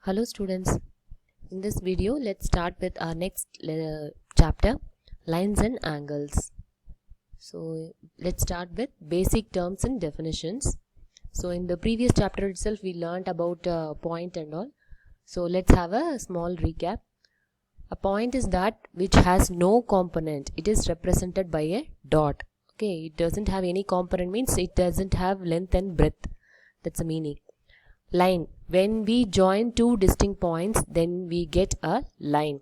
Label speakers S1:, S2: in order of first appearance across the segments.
S1: Hello students, in this video let's start with our next chapter, lines and angles. So let's start with basic terms and definitions. So in the previous chapter itself we learnt about point and all. So let's have a small recap. A point is that which has no component. It is represented by a dot. Okay, it doesn't have any component means it doesn't have length and breadth. That's the meaning. Line. When we join two distinct points, then we get a line.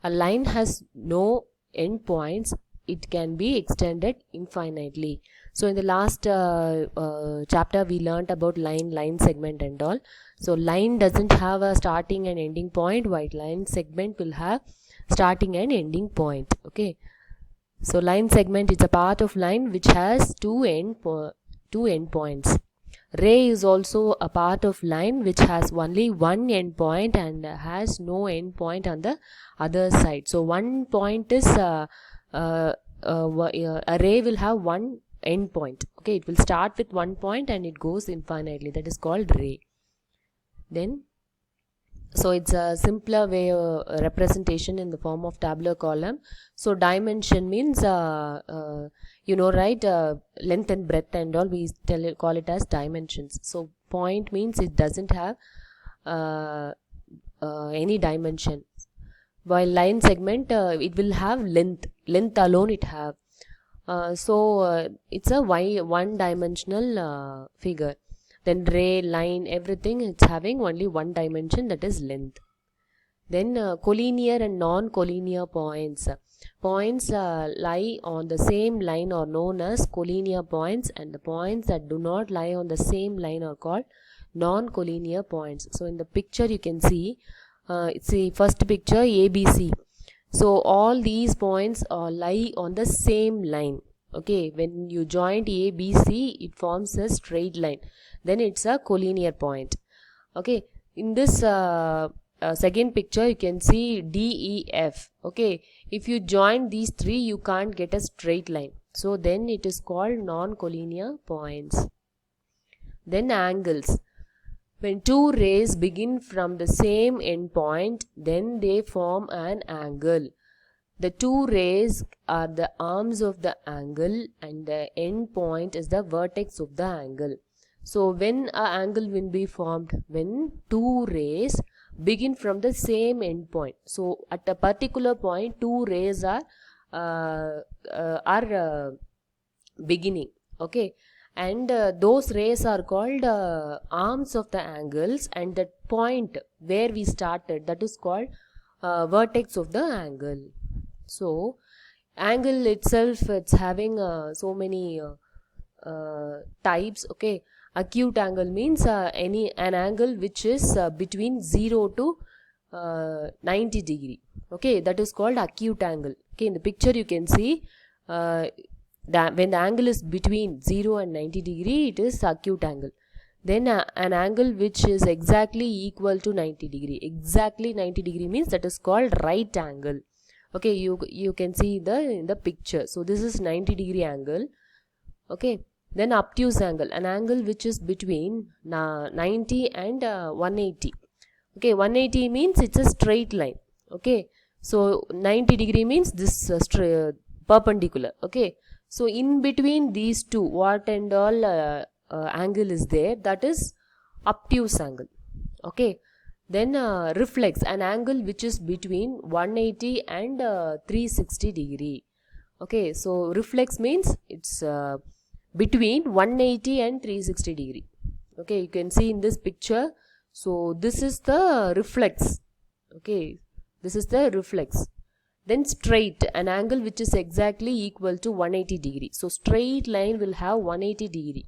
S1: A line has no end points. It can be extended infinitely. So in the last chapter we learnt about line segment and all. So line doesn't have a starting and ending point, while line segment will have starting and ending point. Okay. So line segment is a part of line which has two end points. Ray is also a part of line which has only one end point and has no end point on the other side. So one point is a ray will have one end point. Okay, it will start with one point and it goes infinitely. That is called ray. Then, so it's a simpler way of representation in the form of tabular column. So dimension means length and breadth and all, we call it as dimensions. So point means it doesn't have any dimension, while line segment it will have length alone it have. It's a one dimensional figure. Then ray, line, everything it's having only one dimension, that is length. Then collinear and non-collinear points. Points lie on the same line are known as collinear points, and the points that do not lie on the same line are called non-collinear points. So in the picture you can see, it's the first picture ABC. So all these points lie on the same line. Okay, when you join ABC, it forms a straight line. Then it's a collinear point. Okay, in this second picture you can see DEF. Okay, if you join these three you can't get a straight line, so then it is called non-collinear points. Then angles. When two rays begin from the same endpoint, then they form an angle. The two rays are the arms of the angle and the end point is the vertex of the angle. So when an angle will be formed? When two rays begin from the same end point. So at a particular point two rays are beginning. Okay, and those rays are called arms of the angles, and that point where we started, that is called vertex of the angle. So angle itself, it's having so many types. Okay, acute angle means an angle which is between 0 to 90 degree. Okay, that is called acute angle. Okay, in the picture you can see when the angle is between 0 and 90 degree, it is acute angle. Then an angle which is exactly equal to 90 degree. Exactly 90 degree means that is called right angle. Okay, you can see in the picture. So this is 90 degree angle. Okay, then obtuse angle, an angle which is between 90 and 180. Okay, 180 means it's a straight line. Okay, so 90 degree means this perpendicular. Okay, so in between these two, what and all angle is there, that is obtuse angle. Okay, then reflex, an angle which is between 180 and 360 degree. Okay, so reflex means it's between 180 and 360 degree. Okay, you can see in this picture. So this is the reflex. Okay, this is the reflex. Then straight, an angle which is exactly equal to 180 degree. So straight line will have 180 degree.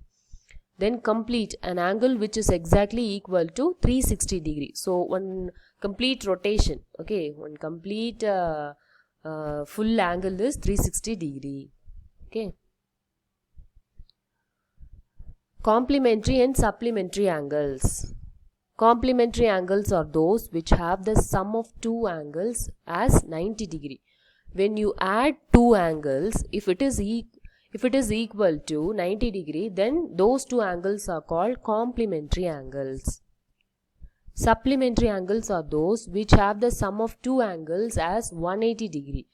S1: Then complete, an angle which is exactly equal to 360 degree. So one complete rotation. Okay, one complete full angle is 360 degree. Okay. Complementary and supplementary angles. Complementary angles are those which have the sum of two angles as 90 degree. When you add two angles, if it is equal to 90 degree, then those two angles are called complementary angles. Supplementary angles are those which have the sum of two angles as 180 degree.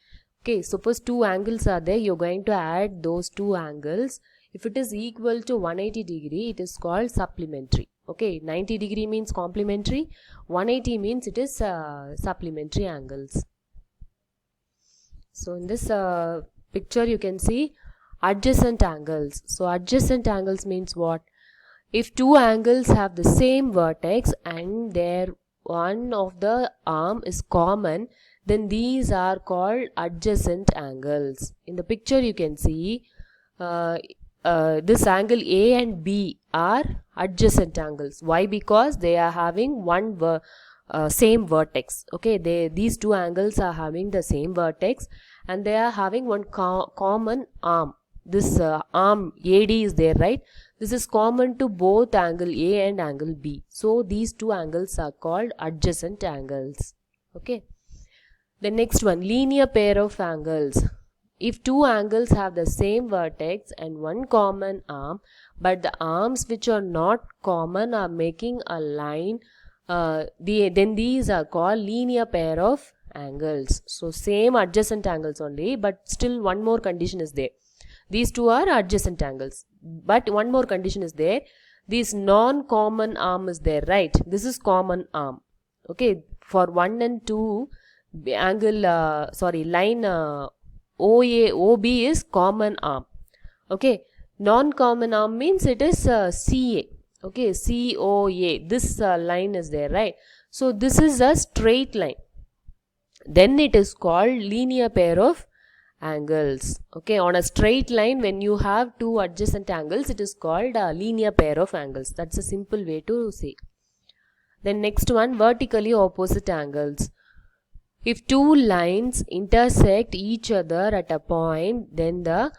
S1: Okay, suppose two angles are there, you're going to add those two angles. If it is equal to 180 degree, it is called supplementary. Okay, 90 degree means complementary, 180 means it is supplementary angles. So in this picture you can see adjacent angles. So adjacent angles means what? If two angles have the same vertex and their one of the arm is common, then these are called adjacent angles. In the picture you can see this angle A and B are adjacent angles. Why? Because they are having one same vertex. Okay, these two angles are having the same vertex and they are having one common arm. This arm AD is there, right? This is common to both angle A and angle B. So these two angles are called adjacent angles. Okay. The next one, linear pair of angles. If two angles have the same vertex and one common arm, but the arms which are not common are making a line, then these are called linear pair of angles. So same adjacent angles only, but still one more condition is there. These two are adjacent angles, but one more condition is there. This non-common arm is there, right? This is common arm. Okay, for 1 and 2 angle, line OB is common arm. Okay, non-common arm means it is CA. Okay, COA. This line is there, right? So this is a straight line. Then it is called linear pair of angles. Okay, on a straight line when you have two adjacent angles, it is called a linear pair of angles. That's a simple way to say. Then next one, vertically opposite angles. If two lines intersect each other at a point, then the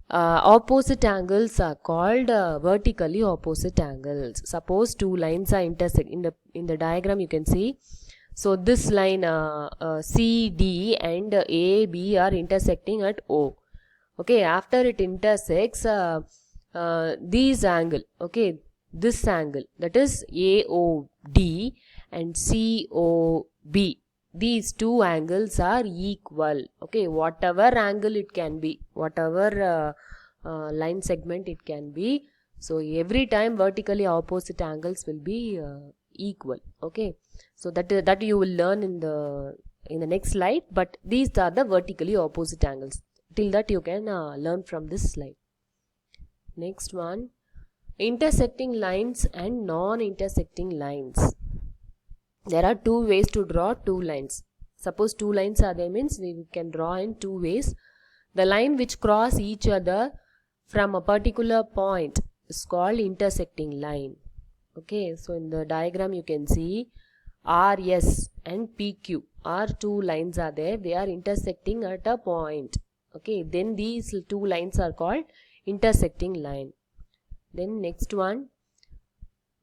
S1: opposite angles are called vertically opposite angles. Suppose two lines are intersect. In the diagram you can see. So this line CD and AB are intersecting at O. Okay, after it intersects these angle. Okay, this angle, that is AOD and COB. These two angles are equal. Okay, whatever angle it can be, whatever line segment it can be. So every time vertically opposite angles will be equal. Okay, so that you will learn in the next slide. But these are the vertically opposite angles. Till that you can learn from this slide. Next one, intersecting lines and non-intersecting lines. There are two ways to draw two lines. Suppose two lines are there, means we can draw in two ways. The line which cross each other from a particular point is called intersecting line. Okay, so in the diagram you can see RS and PQ are two lines are there. They are intersecting at a point. Okay, then these two lines are called intersecting line. Then next one,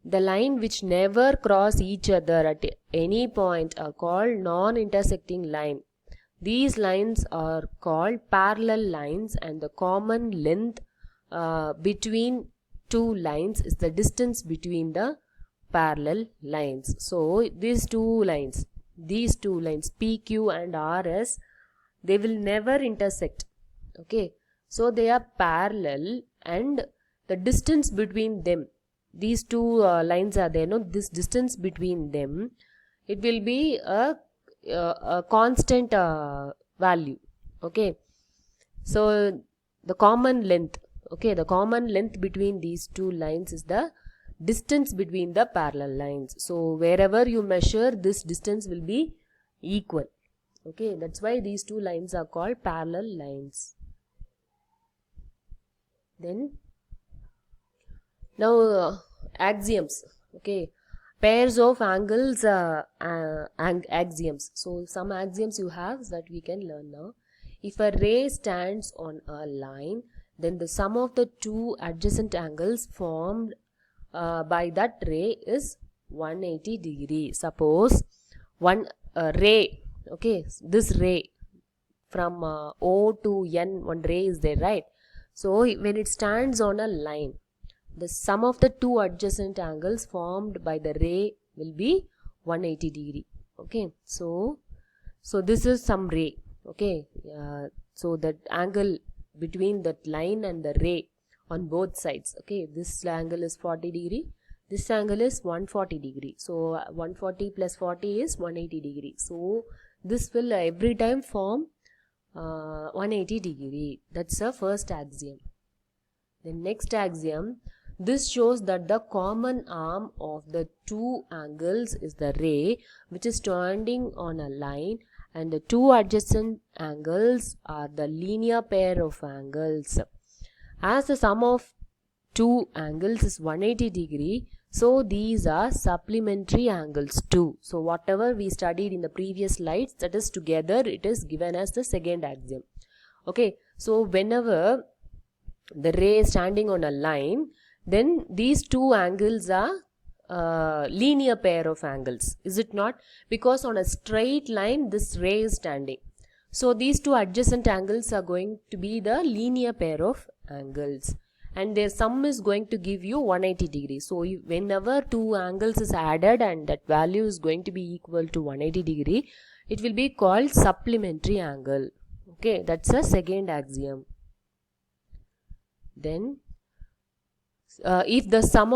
S1: the line which never cross each other at any point are called non-intersecting line. These lines are called parallel lines, and the common length between two lines is the distance between the parallel lines. So these two lines PQ and RS, they will never intersect. Okay, so they are parallel, and the distance between them, these two lines are there, no, this distance between them, it will be a constant value. Okay, so the common length, okay, the common length between these two lines is the distance between the parallel lines. So wherever you measure, this distance will be equal. Okay, that's why these two lines are called parallel lines. Then now axioms. Okay, pairs of angles, axioms. So some axioms you have that we can learn now. If a ray stands on a line, then the sum of the two adjacent angles formed by that ray is 180 degree. Suppose one ray, okay, this ray from O to N, one ray is there, right? So when it stands on a line, the sum of the two adjacent angles formed by the ray will be 180 degree. Okay, so this is some ray. Okay, so that angle between that line and the ray on both sides. Okay, this angle is 40 degree, this angle is 140 degree. So 140 plus 40 is 180 degree. So this will every time form 180 degree. That's the first axiom. The next axiom, this shows that the common arm of the two angles is the ray which is standing on a line, and the two adjacent angles are the linear pair of angles. As the sum of two angles is 180 degree, so these are supplementary angles too. So whatever we studied in the previous slides, that is together it is given as the second axiom. Okay, so whenever the ray is standing on a line, then these two angles are linear pair of angles, is it not? Because on a straight line this ray is standing, so these two adjacent angles are going to be the linear pair of angles, and their sum is going to give you 180 degrees. So whenever two angles is added and that value is going to be equal to 180 degree, it will be called supplementary angle. Okay, that's the second axiom. Then if the sum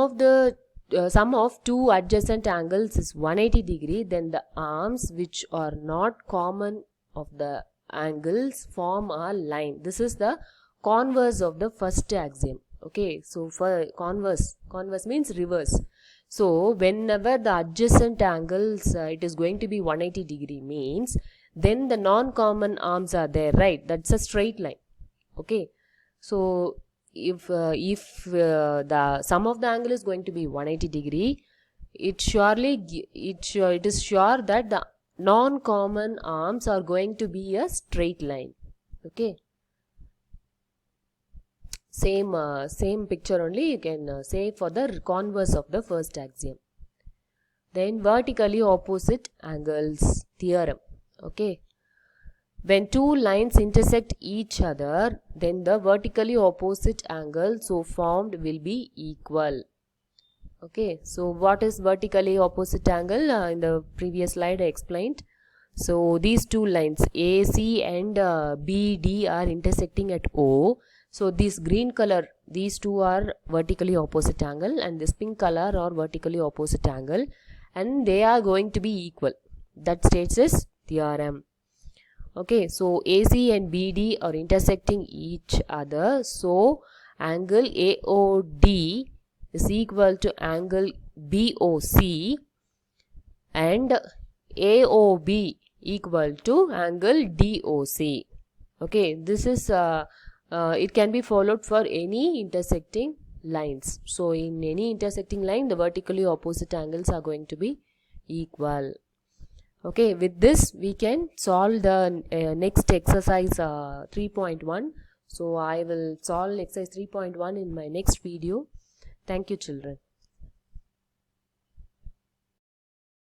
S1: of two adjacent angles is 180 degree, then the arms which are not common of the angles form a line. This is the converse of the first axiom. Okay, so for converse means reverse. So whenever the adjacent angles it is going to be 180 degree means, then the non-common arms are there, right? That's a straight line. Okay, so if the sum of the angle is going to be 180 degree, it is sure that the non-common arms are going to be a straight line. Okay, same picture only you can say for the converse of the first axiom. Then vertically opposite angles theorem. Okay, when two lines intersect each other, then the vertically opposite angle so formed will be equal. Okay, so what is vertically opposite angle? In the previous slide I explained. So these two lines AC and BD are intersecting at O. So this green color, these two are vertically opposite angle, and this pink color are vertically opposite angle, and they are going to be equal. That states this theorem. Okay, so AC and BD are intersecting each other, so angle AOD is equal to angle BOC and AOB equal to angle DOC. Okay, this is it can be followed for any intersecting lines. So in any intersecting line, the vertically opposite angles are going to be equal. Okay, with this we can solve the next exercise 3.1. So I will solve exercise 3.1 in my next video. Thank you, children.